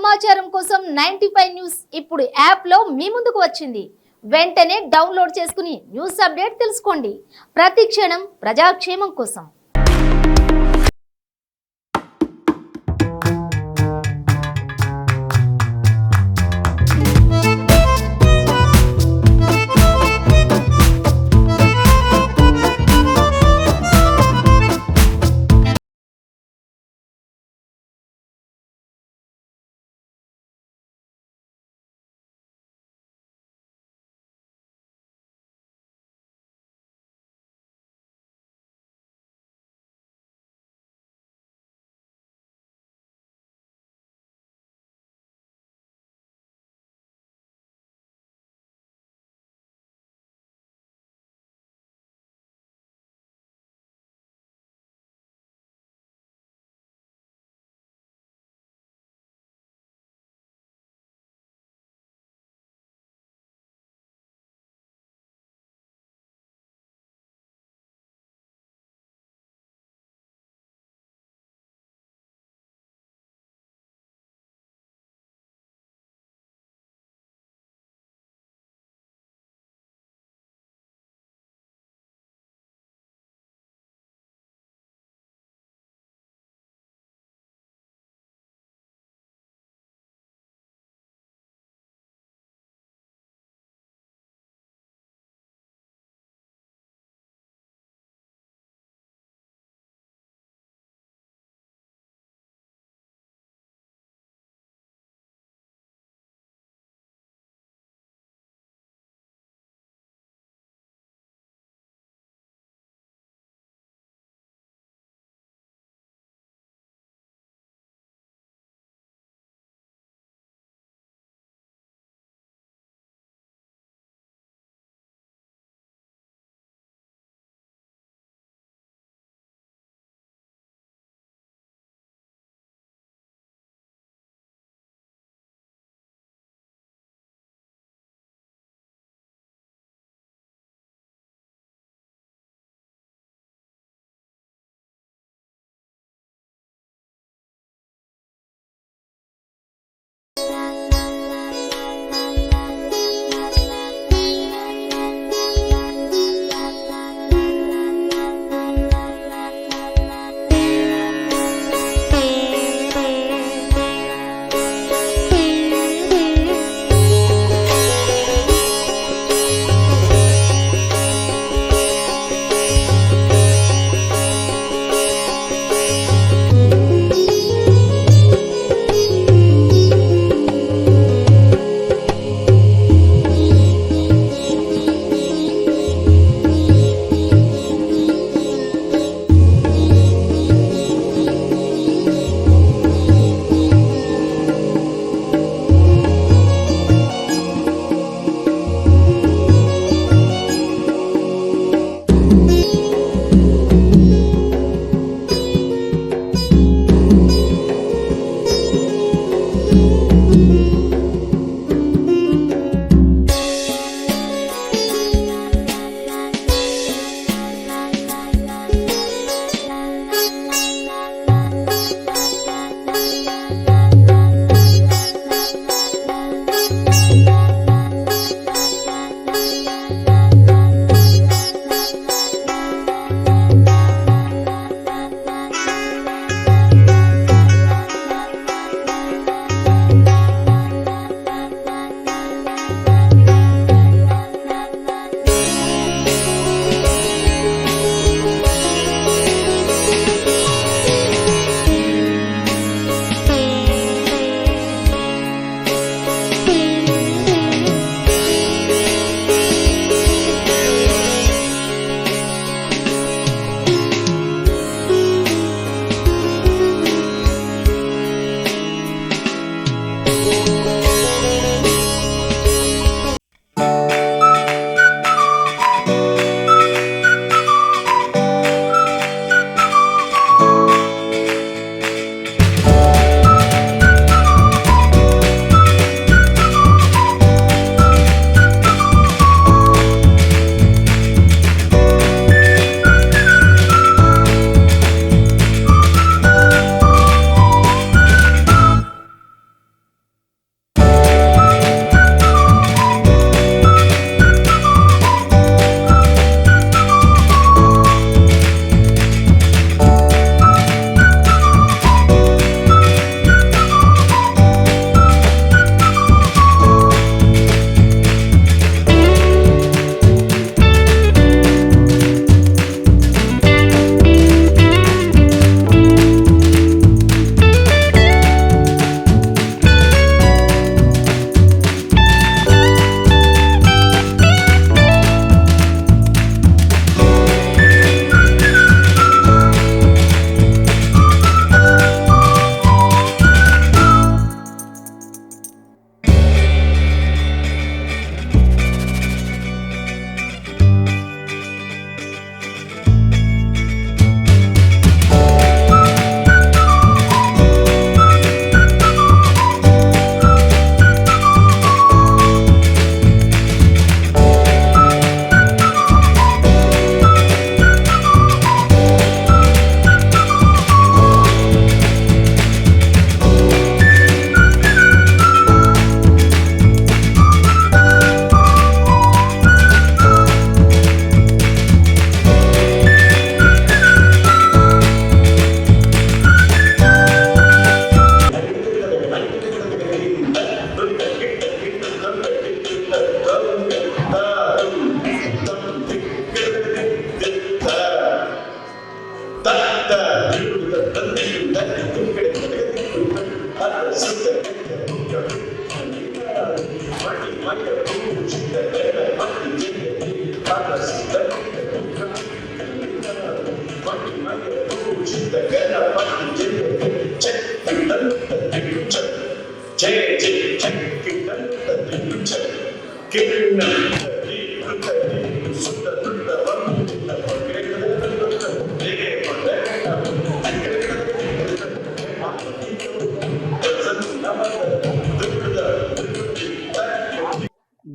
సమాచారం కోసం 95 న్యూస్ ఇప్పుడు యాప్లో మీ ముందుకు వచ్చింది. వెంటనే డౌన్లోడ్ చేసుకుని న్యూస్ అప్డేట్ తెలుసుకోండి. ప్రతి క్షణం ప్రజాక్షేమం కోసం.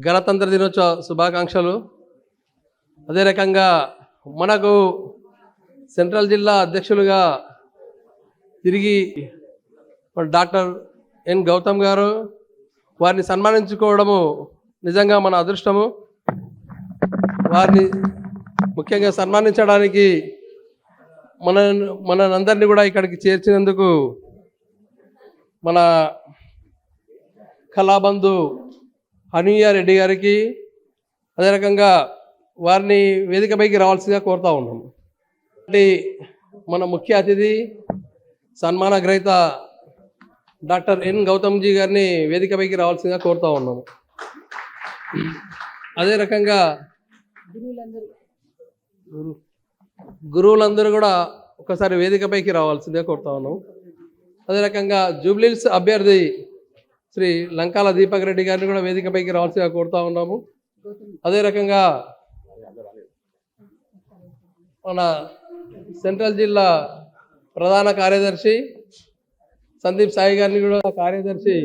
గణతంత్ర దినోత్సవ శుభాకాంక్షలు. అదే రకంగా మనకు సెంట్రల్ జిల్లా అధ్యక్షులుగా తిరిగి డాక్టర్ ఎన్ గౌతమ్ గారు, వారిని సన్మానించుకోవడము నిజంగా మన అదృష్టము. వారిని ముఖ్యంగా సన్మానించడానికి మనందరినీ కూడా ఇక్కడికి చేర్చినందుకు మన కళాబంధు అనూయ రెడ్డి గారికి, అదే రకంగా వారిని వేదికపైకి రావాల్సిందిగా కోరుతా ఉన్నాం. మన ముఖ్య అతిథి సన్మాన గ్రహీత డాక్టర్ ఎన్ గౌతమ్జీ గారిని వేదికపైకి రావాల్సిందిగా కోరుతా ఉన్నాము. అదే రకంగా గురువులందరూ కూడా ఒకసారి వేదికపైకి రావాల్సిందిగా కోరుతా ఉన్నాము. అదే రకంగా జూబ్లీహిల్స్ అభ్యర్థి శ్రీ లంకాల దీపక్ రెడ్డి గారిని కూడా వేదికపైకి రావాల్సిందిగా కోరుతా ఉన్నాము. అదే రకంగా మన సెంట్రల్ జిల్లా ప్రధాన కార్యదర్శి సందీప్ సాయి గారిని కూడా కార్యదర్శి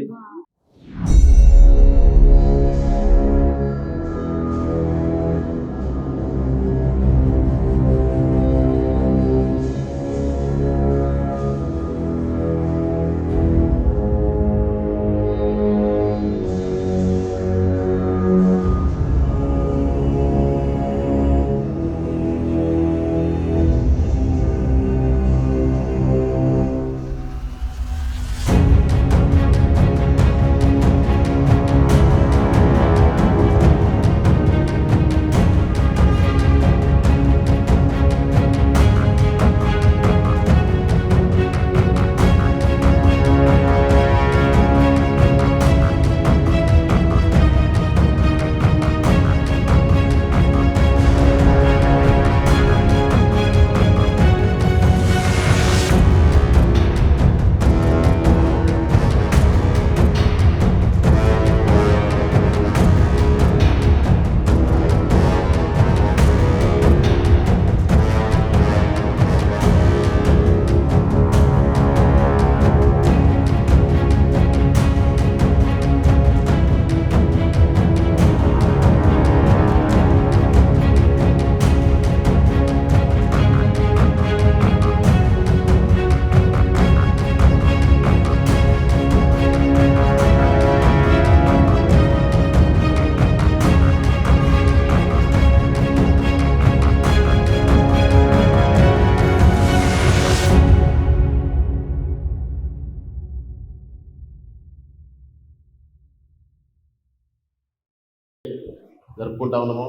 జరుపుకుంటా ఉన్నాము.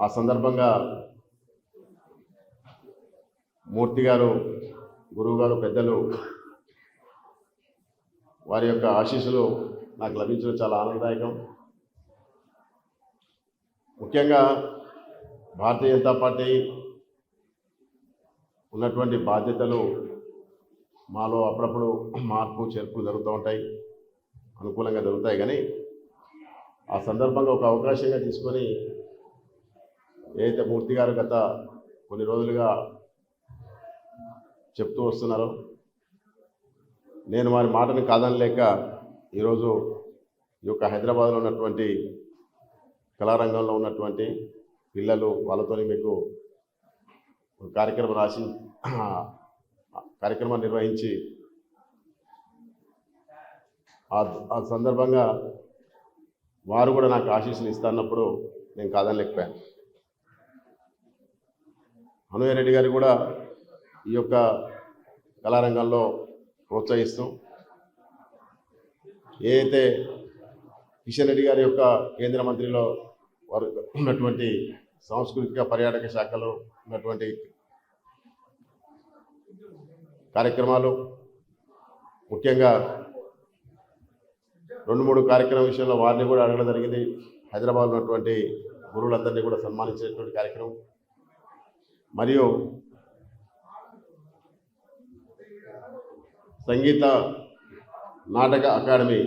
ఆ సందర్భంగా మూర్తి గారు, గురువు గారు, పెద్దలు వారి యొక్క ఆశీస్సులు నాకు లభించడం చాలా ఆనందదాయకం. ముఖ్యంగా భారతీయ జనతా పార్టీ ఉన్నటువంటి బాధ్యతలు మాలో అప్పుడప్పుడు మార్పు చేర్పులు జరుగుతూ ఉంటాయి, అనుకూలంగా జరుగుతాయి. కానీ ఆ సందర్భంగా ఒక అవకాశంగా తీసుకొని ఏదైతే మూర్తి గారు గత కొన్ని రోజులుగా చెప్తూ వస్తున్నారో, నేను వారి మాటని కాదనలేక ఈరోజు ఈ యొక్క హైదరాబాద్లో ఉన్నటువంటి కళారంగంలో ఉన్నటువంటి పిల్లలు వాళ్ళతో మీకు కార్యక్రమం నిర్వహించి ఆ సందర్భంగా వారు కూడా నాకు ఆశీస్సులు ఇస్తున్నప్పుడు నేను కాదనలేకపోయాను. అనూయ రెడ్డి గారు కూడా ఈ యొక్క కళారంగంలో ప్రోత్సహిస్తూ ఏదైతే కిషన్ రెడ్డి గారి యొక్క కేంద్ర మంత్రిలో వారు ఉన్నటువంటి సాంస్కృతిక పర్యాటక శాఖలో ఉన్నటువంటి కార్యక్రమాలు, ముఖ్యంగా 2-3 కార్యక్రమం విషయంలో వారిని కూడా అడగడం జరిగింది. హైదరాబాద్లో ఉన్నటువంటి గురువులందరినీ కూడా సన్మానించేటువంటి కార్యక్రమం, మరియు సంగీత నాటక అకాడమీ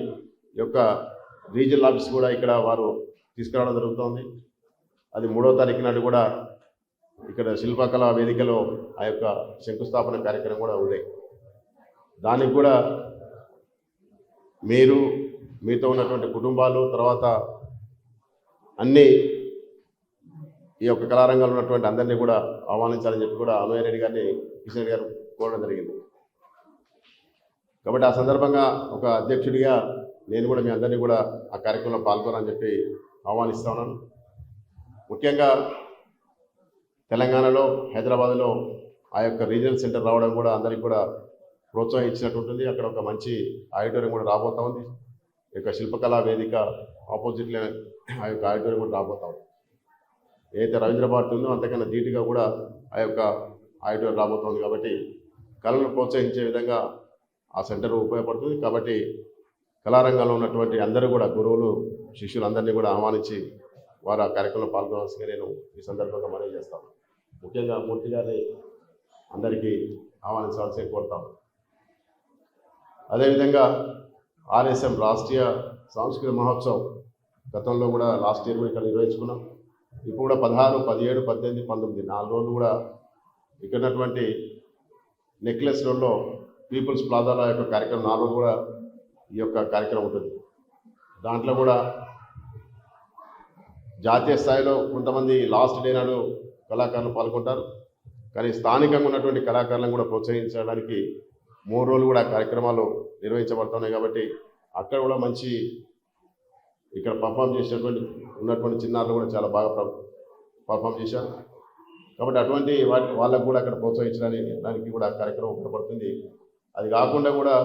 యొక్క రీజనల్ ఆఫీస్ కూడా ఇక్కడ వారు తీసుకురావడం జరుగుతుంది. అది 3వ తారీఖు నాడు కూడా ఇక్కడ శిల్పకళా వేదికలో ఆ యొక్క శంకుస్థాపన కార్యక్రమం కూడా ఉంది. దానికి కూడా మీరు, మీతో ఉన్నటువంటి కుటుంబాలు, తర్వాత అన్ని ఈ యొక్క కళారంగంలో ఉన్నటువంటి అందరినీ కూడా ఆహ్వానించాలని చెప్పి కూడా అమయ్య రెడ్డి గారిని కిషన్ రెడ్డి గారు కోరడం జరిగింది. కాబట్టి ఆ సందర్భంగా ఒక అధ్యక్షుడిగా నేను కూడా మీ అందరినీ కూడా ఆ కార్యక్రమంలో పాల్గొనాలని చెప్పి ఆహ్వానిస్తా ఉన్నాను. ముఖ్యంగా తెలంగాణలో హైదరాబాద్లో ఆ యొక్క రీజనల్ సెంటర్ రావడం కూడా అందరికీ కూడా ప్రోత్సహించినట్టు ఉంటుంది. అక్కడ ఒక మంచి ఆడిటోరియం కూడా రాబోతా ఉంది. ఈ యొక్క శిల్పకళా వేదిక ఆపోజిట్లో ఆ యొక్క ఆడిటోరియం కూడా రాబోతా ఉంది. ఏదైతే రవీంద్ర భారతి ఉందో అంతకన్నా ధీటుగా కూడా ఆ యొక్క ఆడిటోరియం రాబోతుంది. కాబట్టి కళలను ప్రోత్సహించే విధంగా ఆ సెంటర్ ఉపయోగపడుతుంది. కాబట్టి కళారంగంలో ఉన్నటువంటి అందరూ కూడా గురువులు, శిష్యులు అందరినీ కూడా ఆహ్వానించి వారు ఆ కార్యక్రమంలో పాల్గొనాల్సిందిగా నేను ఈ సందర్భంగా మనవి చేస్తాను. ముఖ్యంగా మూర్తి గారిని అందరికీ ఆహ్వానించాల్సి కోరుతాము. అదేవిధంగా ఆర్ఎస్ఎం రాష్ట్రీయ సాంస్కృతిక మహోత్సవ్ గతంలో కూడా లాస్ట్ ఇయర్ ఇక్కడ నిర్వహించుకున్నాం. ఇప్పుడు కూడా 16, 17, 18, 19 4 రోజులు కూడా ఇక్కడ ఉన్నటువంటి నెక్లెస్ రోడ్లో పీపుల్స్ ప్లాజాలో యొక్క కార్యక్రమం 4 రోజులు కూడా ఈ యొక్క కార్యక్రమం ఉంటుంది. దాంట్లో కూడా జాతీయ స్థాయిలో కొంతమంది లాస్ట్ డే నాడు కళాకారులు పాల్గొంటారు. కానీ స్థానికంగా ఉన్నటువంటి కళాకారులను కూడా ప్రోత్సహించడానికి 3 రోజులు కూడా కార్యక్రమాలు నిర్వహించబడుతున్నాయి. కాబట్టి అక్కడ కూడా మంచి ఇక్కడ పర్ఫామ్ చేసినటువంటి ఉన్నటువంటి చిన్నారులు కూడా చాలా బాగా పర్ఫామ్ చేశారు. కాబట్టి అటువంటి వాళ్ళకు కూడా అక్కడ ప్రోత్సహించడానికి కూడా కార్యక్రమం ఉపయోగపడుతుంది. అది కాకుండా కూడా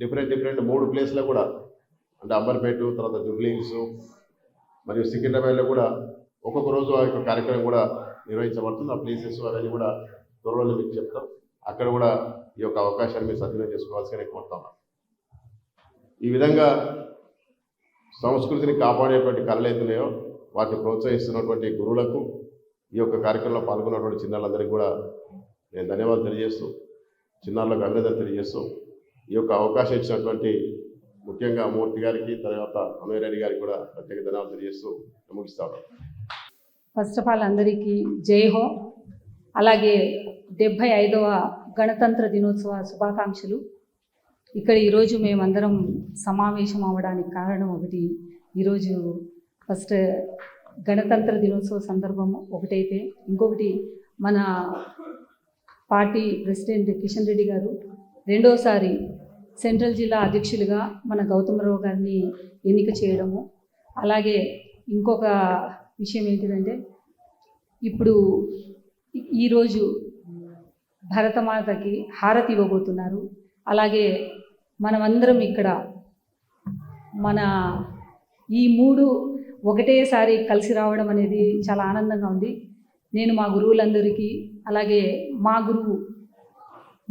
డిఫరెంట్ 3 ప్లేస్లో కూడా, అంటే అంబర్పేట, తర్వాత జూబ్లీ హిల్స్ మరియు సికింద్రాబాద్లో కూడా ఒక్కొక్క రోజు ఆ యొక్క కార్యక్రమం కూడా నిర్వహించబడుతుంది. ఆ ప్లేసెస్ అవన్నీ కూడా త్వరలో మీకు చెప్తాం. అక్కడ కూడా ఈ యొక్క అవకాశాన్ని మీరు సద్వినియోగం చేసుకోవాల్సిందిగా కోరుతున్నాం. ఈ విధంగా సంస్కృతిని కాపాడేటువంటి కళలు అవుతున్నాయో వాటిని ప్రోత్సహిస్తున్నటువంటి గురువులకు, ఈ యొక్క కార్యక్రమంలో పాల్గొన్నటువంటి చిన్నారులందరికీ కూడా నేను ధన్యవాదాలు తెలియజేస్తూ, చిన్నారులకు అభినందన తెలియజేస్తూ, ఈ యొక్క అవకాశం ఇచ్చినటువంటి ముఖ్యంగా మూర్తి గారికి, తర్వాత అమయ్య రెడ్డి గారికి కూడా ప్రత్యేక ధన్యవాదాలు తెలియజేస్తూ ముగిస్తాను. ఫస్ట్ ఆఫ్ ఆల్ అందరికీ జై హో. అలాగే 75వ గణతంత్ర దినోత్సవ శుభాకాంక్షలు. ఇక్కడ ఈరోజు మేమందరం సమావేశం అవ్వడానికి కారణం ఒకటి, ఈరోజు ఫస్ట్ గణతంత్ర దినోత్సవ సందర్భం ఒకటైతే, ఇంకొకటి మన పార్టీ ప్రెసిడెంట్ కిషన్ రెడ్డి గారు రెండోసారి సెంట్రల్ జిల్లా అధ్యక్షులుగా మన గౌతమరావు గారిని ఎన్నిక చేయడము. అలాగే ఇంకొక విషయం ఏంటిదంటే, ఇప్పుడు ఈరోజు భరతమాతకి హారతి ఇవ్వబోతున్నారు. అలాగే మనమందరం ఇక్కడ మన ఈ 3 ఒకటేసారి కలిసి రావడం అనేది చాలా ఆనందంగా ఉంది. నేను మా గురువులందరికీ, అలాగే మా గురువు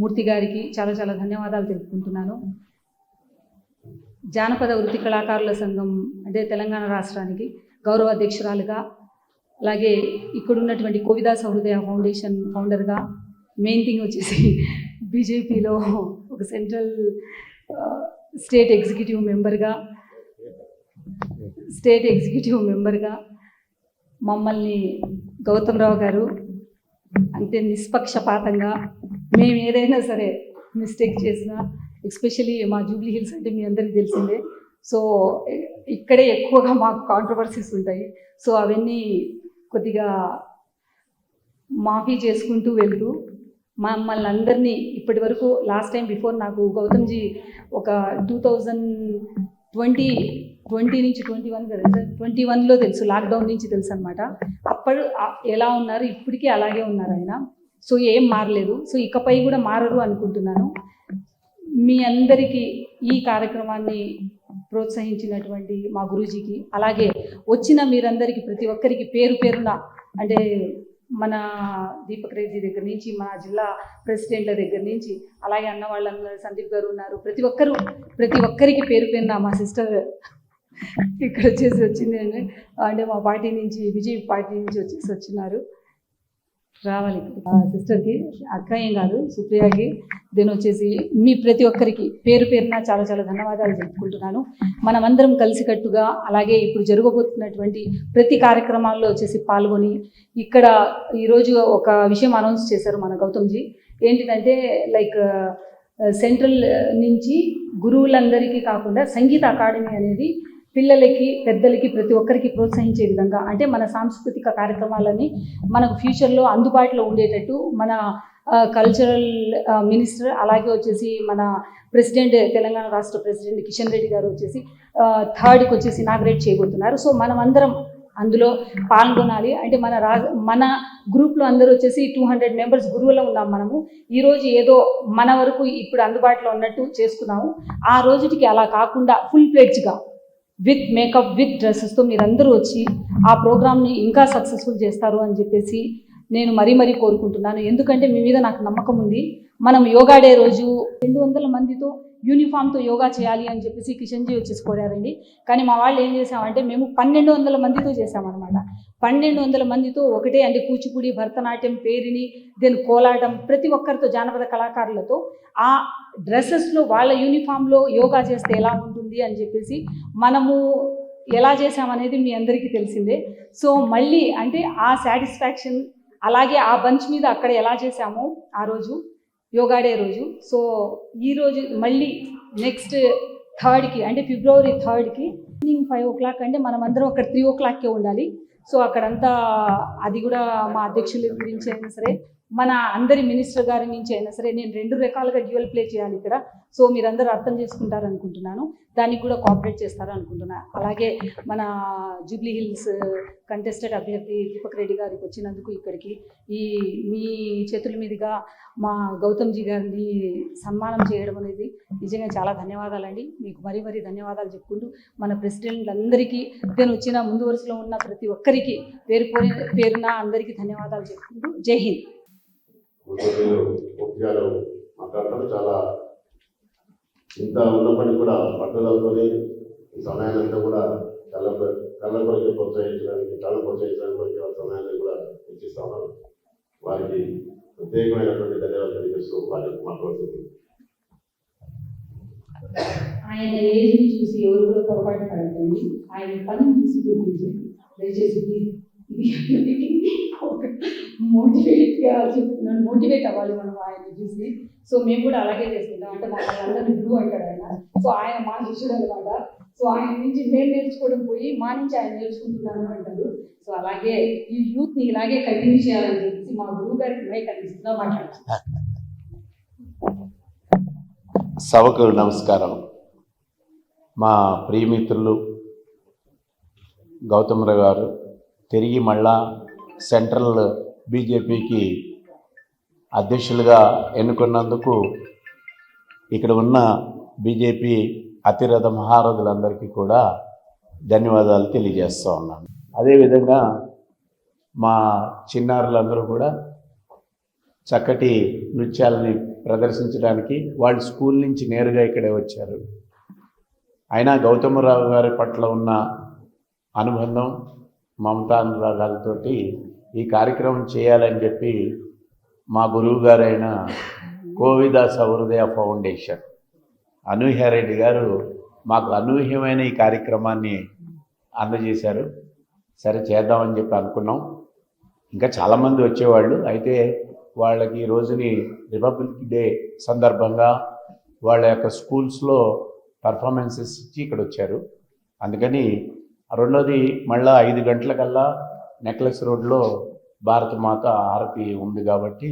మూర్తి గారికి చాలా చాలా ధన్యవాదాలు తెలుపుకుంటున్నాను. జానపద వృత్తి కళాకారుల సంఘం అంటే తెలంగాణ రాష్ట్రానికి గౌరవ అధ్యక్షురాలుగా, అలాగే ఇక్కడ ఉన్నటువంటి కోవిదాస హృదయ ఫౌండేషన్ ఫౌండర్గా, మెయిన్ థింగ్ వచ్చేసి బీజేపీలో ఒక సెంట్రల్ స్టేట్ ఎగ్జిక్యూటివ్ మెంబర్గా మమ్మల్ని గౌతమరావు గారు అంటే నిష్పక్షపాతంగా మేము ఏదైనా సరే మిస్టేక్ చేసినా, ఎస్పెషలీ మా జూబ్లీ హిల్స్ అంటే మీ అందరికీ తెలిసిందే. సో ఇక్కడే ఎక్కువగా మాకు కాంట్రవర్సీస్ ఉంటాయి. సో అవన్నీ కొద్దిగా మాఫీ చేసుకుంటూ వెళ్తూ మమ్మల్ని అందరినీ ఇప్పటి వరకు లాస్ట్ టైం బిఫోర్ నాకు గౌతమ్జీ ఒక 2020 నుంచి 21 కదా సార్, 21లో తెలుసు, లాక్డౌన్ నుంచి తెలుసు అనమాట. అప్పుడు ఎలా ఉన్నారు, ఇప్పటికీ అలాగే ఉన్నారు ఆయన. సో ఏం మారలేదు. సో ఇకపై కూడా మారరు అనుకుంటున్నాను. మీ అందరికీ ఈ కార్యక్రమాన్ని ప్రోత్సహించినటువంటి మా గురూజీకి, అలాగే వచ్చిన మీరందరికీ ప్రతి ఒక్కరికి పేరు పేరున అంటే మన దీపక్ రెడ్డి దగ్గర నుంచి, మన జిల్లా ప్రెసిడెంట్ల దగ్గర నుంచి, అలాగే అన్న వాళ్ళందరూ సందీప్ గారు ఉన్నారు. ప్రతి ఒక్కరికి పేరు పేరున మా సిస్టర్ ఇక్కడ వచ్చేసి వచ్చింది అంటే మా పార్టీ నుంచి, బీజేపీ పార్టీ నుంచి వచ్చినారు. రావాలి సిస్టర్కి, అక్క ఏం కాదు, సుప్రియాకి. దీని వచ్చేసి మీ ప్రతి ఒక్కరికి పేరు పేరున చాలా చాలా ధన్యవాదాలు చెప్పుకుంటున్నాను. మనమందరం కలిసికట్టుగా, అలాగే ఇప్పుడు జరగబోతున్నటువంటి ప్రతి కార్యక్రమాల్లో వచ్చేసి పాల్గొని, ఇక్కడ ఈరోజు ఒక విషయం అనౌన్స్ చేశారు మన గౌతమ్జీ. ఏంటిదంటే లైక్ సెంట్రల్ నుంచి గురువులందరికీ కాకుండా సంగీత అకాడమీ అనేది పిల్లలకి, పెద్దలకి, ప్రతి ఒక్కరికి ప్రోత్సహించే విధంగా, అంటే మన సాంస్కృతిక కార్యక్రమాలని మనకు ఫ్యూచర్లో అందుబాటులో ఉండేటట్టు మన కల్చరల్ మినిస్టర్, అలాగే వచ్చేసి మన ప్రెసిడెంట్, తెలంగాణ రాష్ట్ర ప్రెసిడెంట్ కిషన్ రెడ్డి గారు వచ్చేసి 3rd వచ్చేసి ఇనాగ్రేట్ చేయబోతున్నారు. సో మనం అందరం అందులో పాల్గొనాలి. అంటే మన గ్రూప్లో అందరూ వచ్చేసి 200 మెంబర్స్ గురువులో ఉన్నాం మనము. ఈరోజు ఏదో మన వరకు ఇప్పుడు అందుబాటులో ఉన్నట్టు చేసుకున్నాము. ఆ రోజుకి అలా కాకుండా ఫుల్ ప్లేడ్జ్గా విత్ మేకప్, విత్ డ్రెస్సెస్తో మీరందరూ వచ్చి ఆ ప్రోగ్రామ్ని ఇంకా సక్సెస్ఫుల్ చేస్తారు అని చెప్పేసి నేను మరీ కోరుకుంటున్నాను. ఎందుకంటే మీ మీద నాకు నమ్మకం ఉంది. మనం యోగా డే రోజు 200 మందితో యూనిఫామ్తో యోగా చేయాలి అని చెప్పేసి కిషన్జీ వచ్చేసి కోరారండి. కానీ మా వాళ్ళు ఏం చేసామంటే మేము 1200 మందితో చేసామన్నమాట. 1200 మందితో ఒకటే, అంటే కూచిపూడి, భరతనాట్యం, పేరిని, దెన్ కోలాటం, ప్రతి ఒక్కరితో జానపద కళాకారులతో ఆ డ్రెస్సెస్లో వాళ్ళ యూనిఫామ్లో యోగా చేస్తే ఎలా ఉంటుంది అని చెప్పేసి మనము ఎలా చేసామనేది మీ అందరికీ తెలిసిందే. సో మళ్ళీ అంటే ఆ సాటిస్ఫాక్షన్, అలాగే ఆ బంచ్ మీద అక్కడ ఎలా చేసామో ఆ రోజు యోగా డే రోజు, సో ఈరోజు మళ్ళీ నెక్స్ట్ 3rd అంటే February 3rd ఈవినింగ్ 5 o'clock, అంటే మనమందరం అక్కడ 3 o'clock ఉండాలి. సో అక్కడంతా అది కూడా మా అధ్యక్షుల గురించి అయినా సరే, మన అందరి మినిస్టర్ గారి నుంచి అయినా సరే, నేను 2 రకాలుగా డ్యూయల్ ప్లే చేయాలి ఇక్కడ. సో మీరందరూ అర్థం చేసుకుంటారు అనుకుంటున్నాను, దానికి కూడా కోఆపరేట్ చేస్తారు అనుకుంటున్నాను. అలాగే మన జూబ్లీ హిల్స్ కంటెస్టెడ్ అభ్యర్థి దీపక్ రెడ్డి గారికి వచ్చినందుకు ఇక్కడికి మీ చేతుల మీదుగా మా గౌతమ్జీ గారిని సన్మానం చేయడం అనేది నిజంగా చాలా ధన్యవాదాలండి. మీకు మరీ ధన్యవాదాలు చెప్పుకుంటూ, మన ప్రెసిడెంట్లందరికీ, నేను వచ్చిన ముందు వరుసలో ఉన్న ప్రతి ఒక్కరికి పేరున అందరికీ ధన్యవాదాలు చెప్పుకుంటూ జై హింద్. మాట్లాడతారు. చాలా ఇంత ఉన్నప్పటికీ కూడా పట్టుదలతోనే ఈ సమయాన్నంతా కూడా కళ్ళ కొరకు ప్రోత్సహించడానికి, వాళ్ళ సమయాన్ని కూడా ఇచ్చిస్తా ఉన్నారు. వారికి ప్రత్యేకమైనటువంటి ధన్యవాదాలు తెలియజేస్తూ వారికి మాట్లాడుతుంది. ఆయన ఏజ్ని చూసి ఎవరు కూడా పొరపాటు పడకండి, ఆయన పని చూసి గుర్తించండి దయచేసి. మోటివేట్గా చెప్తున్నాను, మోటివేట్ అవ్వాలి మనం ఆయన చూసి. సో మేము కూడా అలాగే చేసుకుంటాం. అంటే మా అందరూ గురువు అంటాడు ఆయన, సో ఆయన మా శిష్యుడు అనమాట. సో ఆయన నుంచి మేము నేర్చుకోవడం పోయి మా నుంచి ఆయన నేర్చుకుంటున్నాను అంటారు. సో అలాగే ఈ యూత్ని ఇలాగే కంటిన్యూ చేయాలని చెప్పేసి మా గురువు గారికి మైక్ అందిస్తున్నా మాట్లాడుతున్నాం. సభకు నమస్కారం. మా ప్రియమిత్రులు గౌతమరావు గారు తిరిగి మళ్ళా సెంట్రల్ బీజేపీకి అధ్యక్షులుగా ఎన్నుకున్నందుకు ఇక్కడ ఉన్న బీజేపీ అతిరథ మహారథులందరికీ కూడా ధన్యవాదాలు తెలియజేస్తూ ఉన్నాను. అదేవిధంగా మా చిన్నారులందరూ కూడా చక్కటి నృత్యాలని ప్రదర్శించడానికి వాళ్ళు స్కూల్ నుంచి నేరుగా ఇక్కడే వచ్చారు. అయినా గౌతమరావు గారి పట్ల ఉన్న అనుబంధం, మమతానురాగాలతోటి ఈ కార్యక్రమం చేయాలని చెప్పి మా గురువు గారైన కోవిద సహృదయ ఫౌండేషన్ అనూహ్యారెడ్డి గారు మాకు అనూహ్యమైన ఈ కార్యక్రమాన్ని అందజేశారు. సరే చేద్దామని చెప్పి అనుకున్నాం. ఇంకా చాలామంది వచ్చేవాళ్ళు, అయితే వాళ్ళకి ఈ రోజుని రిపబ్లిక్ డే సందర్భంగా వాళ్ళ యొక్క స్కూల్స్లో పర్ఫార్మెన్సెస్ ఇచ్చి ఇక్కడ వచ్చారు. అందుకని రెండోది మళ్ళీ 5 గంటలకల్లా నెక్లెస్ రోడ్లో భారతమాత హారతి ఉంది కాబట్టి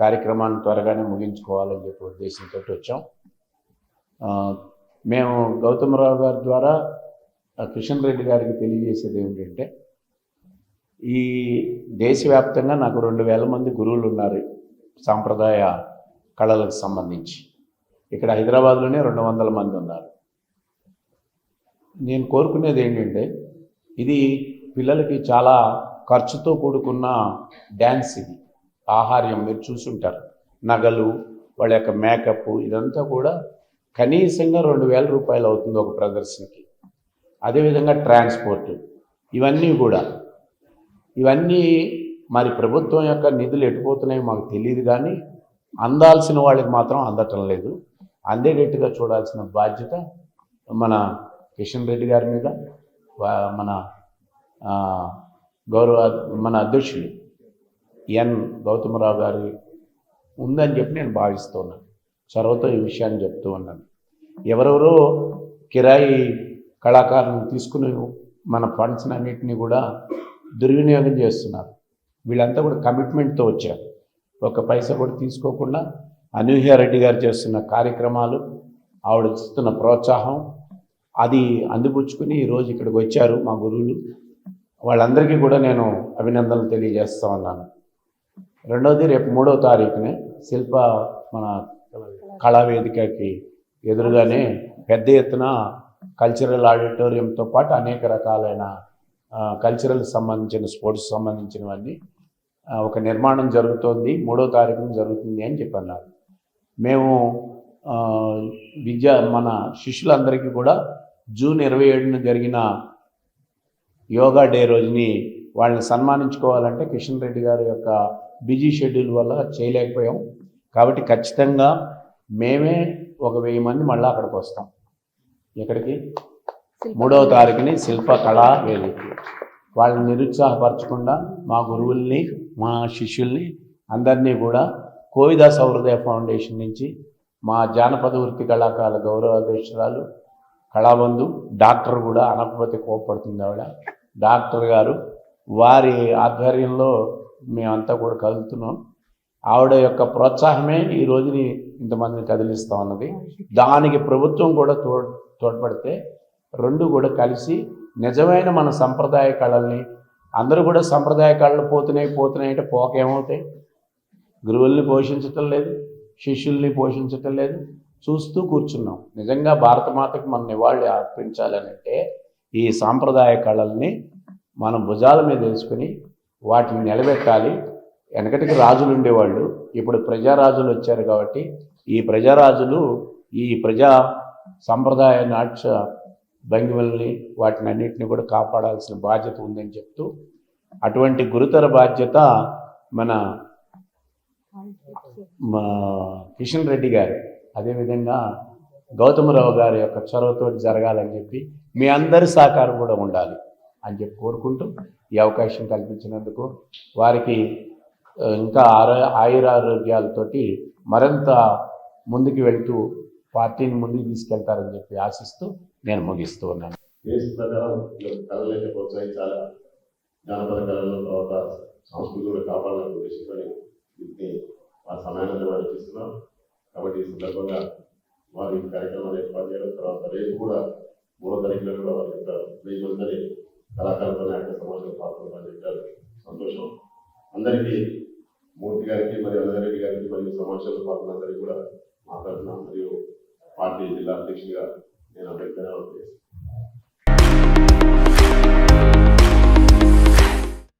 కార్యక్రమాన్ని త్వరగానే ముగించుకోవాలని చెప్పి ఉద్దేశంతో వచ్చాం. మేము గౌతమరావు గారి ద్వారా కిషన్ రెడ్డి గారికి తెలియజేసేది ఏంటంటే, ఈ దేశవ్యాప్తంగా నాకు 2000 మంది గురువులు ఉన్నారు సాంప్రదాయ కళలకు సంబంధించి. ఇక్కడ హైదరాబాద్లోనే 200 మంది ఉన్నారు. నేను కోరుకునేది ఏంటంటే, ఇది పిల్లలకి చాలా ఖర్చుతో కూడుకున్న డ్యాన్స్ ఇది. ఆహార్యం మీరు చూసుంటారు, నగలు, వాళ్ళ యొక్క మేకప్, ఇదంతా కూడా కనీసంగా 2,000 రూపాయలు అవుతుంది ఒక ప్రదర్శనకి. అదేవిధంగా ట్రాన్స్పోర్ట్, ఇవన్నీ మరి ప్రభుత్వం యొక్క నిధులు ఎటుపోతున్నాయో మాకు తెలియదు, కానీ అందాల్సిన వాళ్ళకి మాత్రం అందటం లేదు. అందేటట్టుగా చూడాల్సిన బాధ్యత మన కిషన్ రెడ్డి గారి మీద, మన మన అధ్యక్షులు ఎన్ గౌతమరావు గారి ఉందని చెప్పి నేను భావిస్తున్నాను. చొరవతో ఈ విషయాన్ని చెప్తూ ఉన్నాను. ఎవరెవరో కిరాయి కళాకారులను తీసుకుని మన ఫండ్స్ అన్నింటినీ కూడా దుర్వినియోగం చేస్తున్నారు. వీళ్ళంతా కూడా కమిట్మెంట్తో వచ్చారు, ఒక పైసా కూడా తీసుకోకుండా. అనూహ్య రెడ్డి గారు చేస్తున్న కార్యక్రమాలు, ఆవిడ ఇస్తున్న ప్రోత్సాహం, అది అందిపుచ్చుకుని ఈరోజు ఇక్కడికి వచ్చారు మా గురువులు. వాళ్ళందరికీ కూడా నేను అభినందనలు తెలియజేస్తా ఉన్నాను. రెండవది, రేపు 3వ తారీఖునే శిల్ప మన కళావేదికకి ఎదురుగానే పెద్ద ఎత్తున కల్చరల్ ఆడిటోరియంతో పాటు అనేక రకాలైన కల్చరల్ సంబంధించిన, స్పోర్ట్స్ సంబంధించినవన్నీ ఒక నిర్మాణం జరుగుతోంది. 3వ తారీఖున జరుగుతుంది అని చెప్పి అన్నారు. మేము మన శిష్యులందరికీ కూడా జూన్ 27న జరిగిన యోగా డే రోజుని వాళ్ళని సన్మానించుకోవాలంటే కిషన్ రెడ్డి గారి యొక్క బిజీ షెడ్యూల్ వల్ల చేయలేకపోయాం. కాబట్టి ఖచ్చితంగా మేమే ఒక 1000 మంది మళ్ళీ అక్కడికి వస్తాం. ఇక్కడికి 3వ తారీఖుని శిల్ప కళా వేదిక. వాళ్ళని నిరుత్సాహపరచకుండా మా గురువుల్ని, మా శిష్యుల్ని అందరినీ కూడా కోవిదాస్ హృదయ ఫౌండేషన్ నుంచి మా జానపద వృత్తి కళాకారుల గౌరవ అధ్యక్షురాలు కళాబంధు, డాక్టర్ కూడా అనపతి కోపడుతుంది ఆవిడ, డాక్టర్ గారు, వారి ఆధ్వర్యంలో మేమంతా కూడా కదులుతున్నాం. ఆవిడ యొక్క ప్రోత్సాహమే ఈ రోజుని ఇంతమందిని కదిలిస్తూ ఉన్నది. దానికి ప్రభుత్వం కూడా తోడ్పడితే రెండు కూడా కలిసి నిజమైన మన సంప్రదాయ కళల్ని, అందరూ కూడా సంప్రదాయ కళలు పోతున్నాయి అంటే పోకేమవుతాయి? గురువుల్ని పోషించటం లేదు, శిష్యుల్ని పోషించటం లేదు, చూస్తూ కూర్చున్నాం. నిజంగా భారతమాతకి మన నివాళి అర్పించాలనంటే ఈ సాంప్రదాయ కళల్ని మనం భుజాల మీద వేసుకుని వాటిని నిలబెట్టాలి. వెనకటికి రాజులు ఉండేవాళ్ళు, ఇప్పుడు ప్రజారాజులు వచ్చారు. కాబట్టి ఈ ప్రజారాజులు ఈ ప్రజా సంప్రదాయ నాట్య భంగిమల్ని, వాటిని అన్నింటినీ కూడా కాపాడాల్సిన బాధ్యత ఉందని చెప్తూ, అటువంటి గురుతర బాధ్యత మన కిషన్ రెడ్డి గారు, అదేవిధంగా గౌతమరావు గారి యొక్క చొరవతోటి జరగాలని చెప్పి మీ అందరి సహకారం కూడా ఉండాలి అని చెప్పి కోరుకుంటూ ఈ అవకాశం కల్పించినందుకు వారికి ఇంకా ఆయురారోగ్యాలతోటి మరింత ముందుకు వెళ్తూ పార్టీని ముందుకు తీసుకెళ్తారని చెప్పి ఆశిస్తూ నేను ముగిస్తూ ఉన్నాను. దేశ ప్రకారం కళలైతే ప్రోత్సహించాలి, జానపద కళలు, తర్వాత సంస్కృతి కూడా కాపాడాలని ఉద్దేశించుకొని వీటిని ఆ సమయాన్ని నిర్వహిస్తున్నాం. కాబట్టి ఈ సందర్భంగా వారి కార్యక్రమాలు ఏర్పాటు చేయడం, తర్వాత రేపు కూడా 3వ తారీఖులో కూడా వారి యొక్క 1000 మంది కళాకారులతో నాట్య సమాజంలో పాల్గొనాలని చెప్పారు. సంతోషం. అందరికీ, మూర్తి గారికి మరియు అన్నరెడ్డి గారికి మరియు సమావేశంలో పాల్గొన్న అందరికీ కూడా మాట్లాడుతున్నాం. మరియు పార్టీ జిల్లా అధ్యక్షుడిగా నేను అభ్యర్థన చేస్తున్నాను.